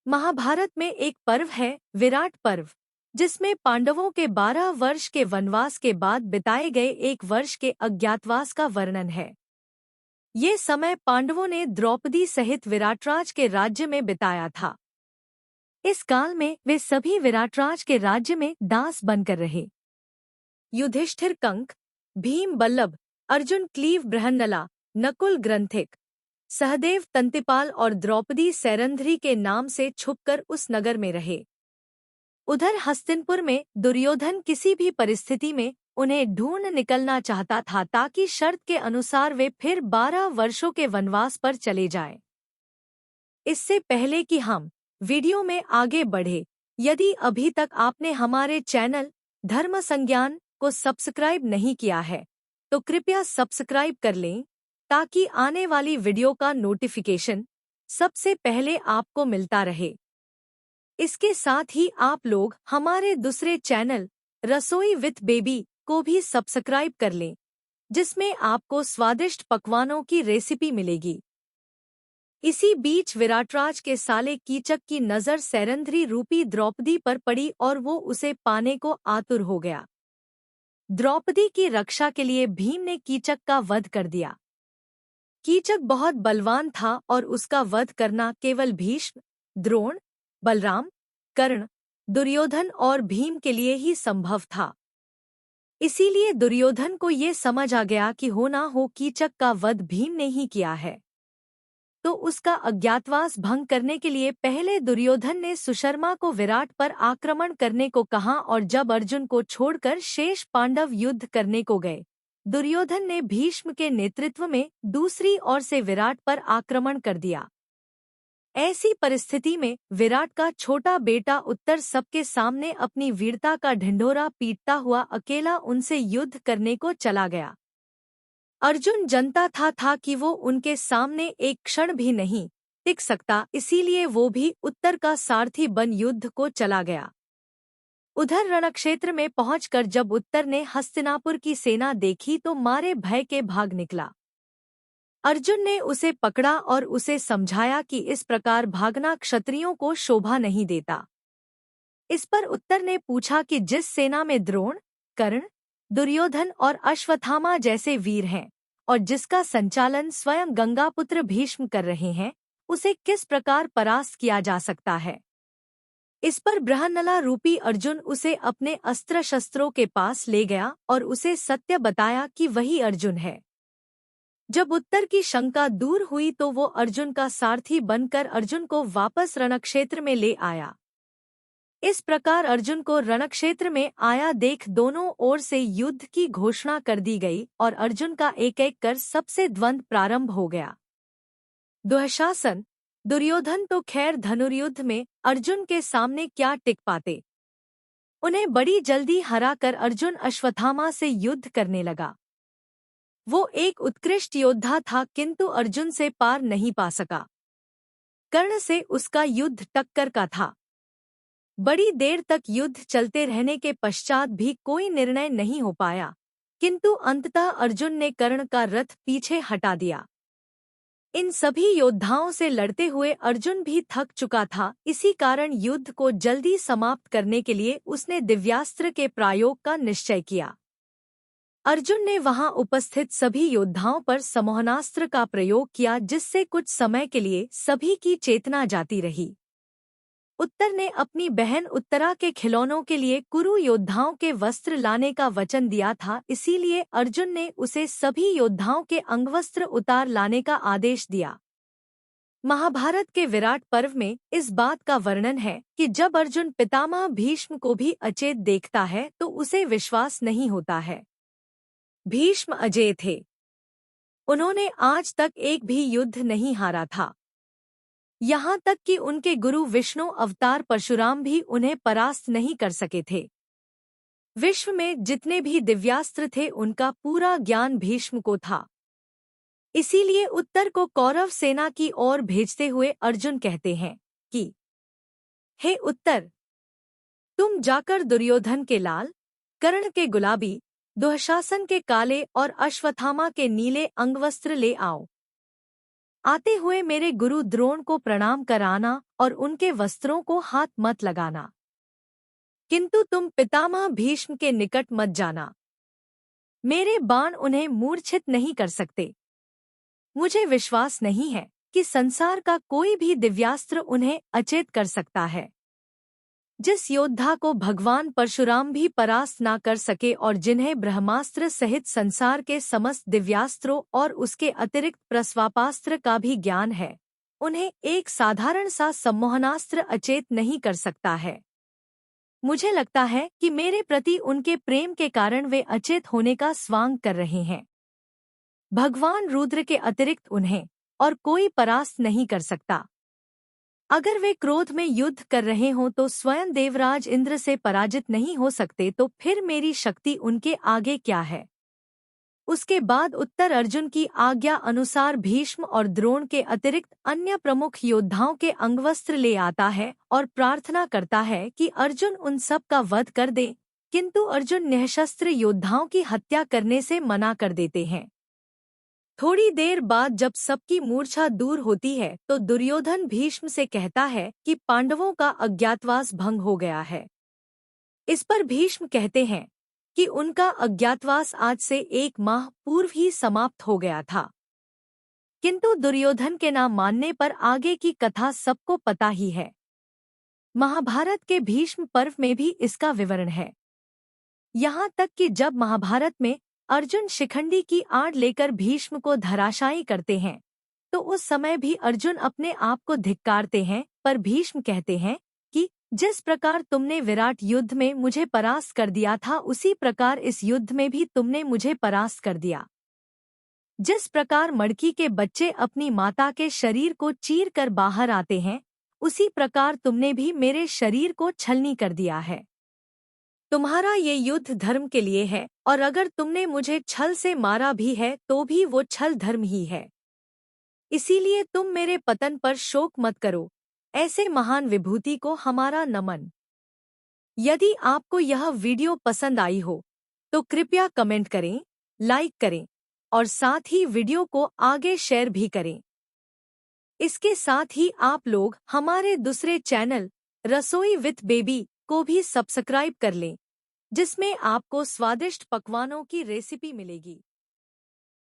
महाभारत में एक पर्व है विराट पर्व, जिसमें पांडवों के 12 वर्ष के वनवास के बाद बिताए गए एक वर्ष के अज्ञातवास का वर्णन है। ये समय पांडवों ने द्रौपदी सहित विराटराज के राज्य में बिताया था। इस काल में वे सभी विराटराज के राज्य में दास बनकर रहे। युधिष्ठिर कंक, भीम बल्लभ, अर्जुन क्लीव बृहन्नला, नकुल ग्रंथिक, सहदेव तंतिपाल और द्रौपदी सैरंध्री के नाम से छुपकर उस नगर में रहे। उधर हस्तिनपुर में दुर्योधन किसी भी परिस्थिति में उन्हें ढूंढ निकलना चाहता था ताकि शर्त के अनुसार वे फिर 12 वर्षों के वनवास पर चले जाएं। इससे पहले कि हम वीडियो में आगे बढ़े, यदि अभी तक आपने हमारे चैनल धर्म संज्ञान को सब्सक्राइब नहीं किया है तो कृपया सब्सक्राइब कर लें ताकि आने वाली वीडियो का नोटिफिकेशन सबसे पहले आपको मिलता रहे। इसके साथ ही आप लोग हमारे दूसरे चैनल रसोई विथ बेबी को भी सब्सक्राइब कर लें, जिसमें आपको स्वादिष्ट पकवानों की रेसिपी मिलेगी। इसी बीच विराटराज के साले कीचक की नज़र सैरंध्री रूपी द्रौपदी पर पड़ी और वो उसे पाने को आतुर हो गया। द्रौपदी की रक्षा के लिए भीम ने कीचक का वध कर दिया। कीचक बहुत बलवान था और उसका वध करना केवल भीष्म, द्रोण, बलराम, कर्ण, दुर्योधन और भीम के लिए ही संभव था। इसीलिए दुर्योधन को ये समझ आ गया कि हो ना हो कीचक का वध भीम ने ही किया है। तो उसका अज्ञातवास भंग करने के लिए पहले दुर्योधन ने सुशर्मा को विराट पर आक्रमण करने को कहा और जब अर्जुन को छोड़कर शेष पांडव युद्ध करने को गए, दुर्योधन ने भीष्म के नेतृत्व में दूसरी ओर से विराट पर आक्रमण कर दिया। ऐसी परिस्थिति में विराट का छोटा बेटा उत्तर सबके सामने अपनी वीरता का ढिंढोरा पीटता हुआ अकेला उनसे युद्ध करने को चला गया। अर्जुन जानता था कि वो उनके सामने एक क्षण भी नहीं टिक सकता, इसीलिए वो भी उत्तर का सारथी बन युद्ध को चला गया। उधर रणक्षेत्र में पहुंचकर जब उत्तर ने हस्तिनापुर की सेना देखी तो मारे भय के भाग निकला। अर्जुन ने उसे पकड़ा और उसे समझाया कि इस प्रकार भागना क्षत्रियों को शोभा नहीं देता। इस पर उत्तर ने पूछा कि जिस सेना में द्रोण, कर्ण, दुर्योधन और अश्वत्थामा जैसे वीर हैं और जिसका संचालन स्वयं गंगापुत्र भीष्म कर रहे हैं, उसे किस प्रकार परास्त किया जा सकता है। इस पर बृहन्नला रूपी अर्जुन उसे अपने अस्त्र शस्त्रों के पास ले गया और उसे सत्य बताया कि वही अर्जुन है। जब उत्तर की शंका दूर हुई तो वो अर्जुन का सारथी बनकर अर्जुन को वापस रणक्षेत्र में ले आया। इस प्रकार अर्जुन को रणक्षेत्र में आया देख दोनों ओर से युद्ध की घोषणा कर दी गई और अर्जुन का एक एक कर सबसे द्वंद्व प्रारंभ हो गया। दुःशासन, दुर्योधन तो खैर धनुर्युद्ध में अर्जुन के सामने क्या टिक पाते। उन्हें बड़ी जल्दी हराकर अर्जुन अश्वत्थामा से युद्ध करने लगा। वो एक उत्कृष्ट योद्धा था किंतु अर्जुन से पार नहीं पा सका। कर्ण से उसका युद्ध टक्कर का था। बड़ी देर तक युद्ध चलते रहने के पश्चात भी कोई निर्णय नहीं हो पाया, किंतु अंततः अर्जुन ने कर्ण का रथ पीछे हटा दिया। इन सभी योद्धाओं से लड़ते हुए अर्जुन भी थक चुका था, इसी कारण युद्ध को जल्दी समाप्त करने के लिए उसने दिव्यास्त्र के प्रयोग का निश्चय किया। अर्जुन ने वहां उपस्थित सभी योद्धाओं पर सम्मोहनास्त्र का प्रयोग किया, जिससे कुछ समय के लिए सभी की चेतना जाती रही। उत्तर ने अपनी बहन उत्तरा के खिलौनों के लिए कुरु योद्धाओं के वस्त्र लाने का वचन दिया था, इसीलिए अर्जुन ने उसे सभी योद्धाओं के अंगवस्त्र उतार लाने का आदेश दिया। महाभारत के विराट पर्व में इस बात का वर्णन है कि जब अर्जुन पितामह भीष्म को भी अचेत देखता है तो उसे विश्वास नहीं होता है। भीष्म अजेय थे। उन्होंने आज तक एक भी युद्ध नहीं हारा था। यहाँ तक कि उनके गुरु विष्णु अवतार परशुराम भी उन्हें परास्त नहीं कर सके थे। विश्व में जितने भी दिव्यास्त्र थे उनका पूरा ज्ञान भीष्म को था। इसीलिए उत्तर को कौरव सेना की ओर भेजते हुए अर्जुन कहते हैं कि हे उत्तर, तुम जाकर दुर्योधन के लाल, कर्ण के गुलाबी, दुःशासन के काले और अश्वत्थामा के नीले अंगवस्त्र ले आओ। आते हुए मेरे गुरु द्रोण को प्रणाम कराना और उनके वस्त्रों को हाथ मत लगाना। किंतु तुम पितामह भीष्म के निकट मत जाना। मेरे बाण उन्हें मूर्छित नहीं कर सकते। मुझे विश्वास नहीं है कि संसार का कोई भी दिव्यास्त्र उन्हें अचेत कर सकता है। जिस योद्धा को भगवान परशुराम भी परास्त ना कर सके और जिन्हें ब्रह्मास्त्र सहित संसार के समस्त दिव्यास्त्रों और उसके अतिरिक्त प्रस्वापास्त्र का भी ज्ञान है, उन्हें एक साधारण सा सम्मोहनास्त्र अचेत नहीं कर सकता है। मुझे लगता है कि मेरे प्रति उनके प्रेम के कारण वे अचेत होने का स्वांग कर रहे हैं। भगवान रुद्र के अतिरिक्त उन्हें और कोई परास्त नहीं कर सकता। अगर वे क्रोध में युद्ध कर रहे हों तो स्वयं देवराज इंद्र से पराजित नहीं हो सकते, तो फिर मेरी शक्ति उनके आगे क्या है। उसके बाद उत्तर अर्जुन की आज्ञा अनुसार भीष्म और द्रोण के अतिरिक्त अन्य प्रमुख योद्धाओं के अंगवस्त्र ले आता है और प्रार्थना करता है कि अर्जुन उन सब का वध कर दे, किंतु अर्जुन निःशस्त्र योद्धाओं की हत्या करने से मना कर देते हैं। थोड़ी देर बाद जब सबकी मूर्छा दूर होती है तो दुर्योधन भीष्म से कहता है कि पांडवों का अज्ञातवास भंग हो गया है। इस पर भीष्म कहते हैं कि उनका अज्ञातवास आज से 1 माह पूर्व ही समाप्त हो गया था। किंतु दुर्योधन के ना मानने पर आगे की कथा सबको पता ही है। महाभारत के भीष्म पर्व में भी इसका विवरण है। यहाँ तक कि जब महाभारत में अर्जुन शिखंडी की आड़ लेकर भीष्म को धराशायी करते हैं, तो उस समय भी अर्जुन अपने आप को धिक्कारते हैं, पर भीष्म कहते हैं कि जिस प्रकार तुमने विराट युद्ध में मुझे परास्त कर दिया था, उसी प्रकार इस युद्ध में भी तुमने मुझे परास्त कर दिया। जिस प्रकार मड़की के बच्चे अपनी माता के शरीर को चीर कर बाहर आते हैं, उसी प्रकार तुमने भी मेरे शरीर को छलनी कर दिया है। तुम्हारा ये युद्ध धर्म के लिए है, और अगर तुमने मुझे छल से मारा भी है तो भी वो छल धर्म ही है। इसीलिए तुम मेरे पतन पर शोक मत करो। ऐसे महान विभूति को हमारा नमन। यदि आपको यह वीडियो पसंद आई हो तो कृपया कमेंट करें, लाइक करें और साथ ही वीडियो को आगे शेयर भी करें। इसके साथ ही आप लोग हमारे दूसरे चैनल रसोई विथ बेबी को भी सब्सक्राइब कर लें, जिसमें आपको स्वादिष्ट पकवानों की रेसिपी मिलेगी।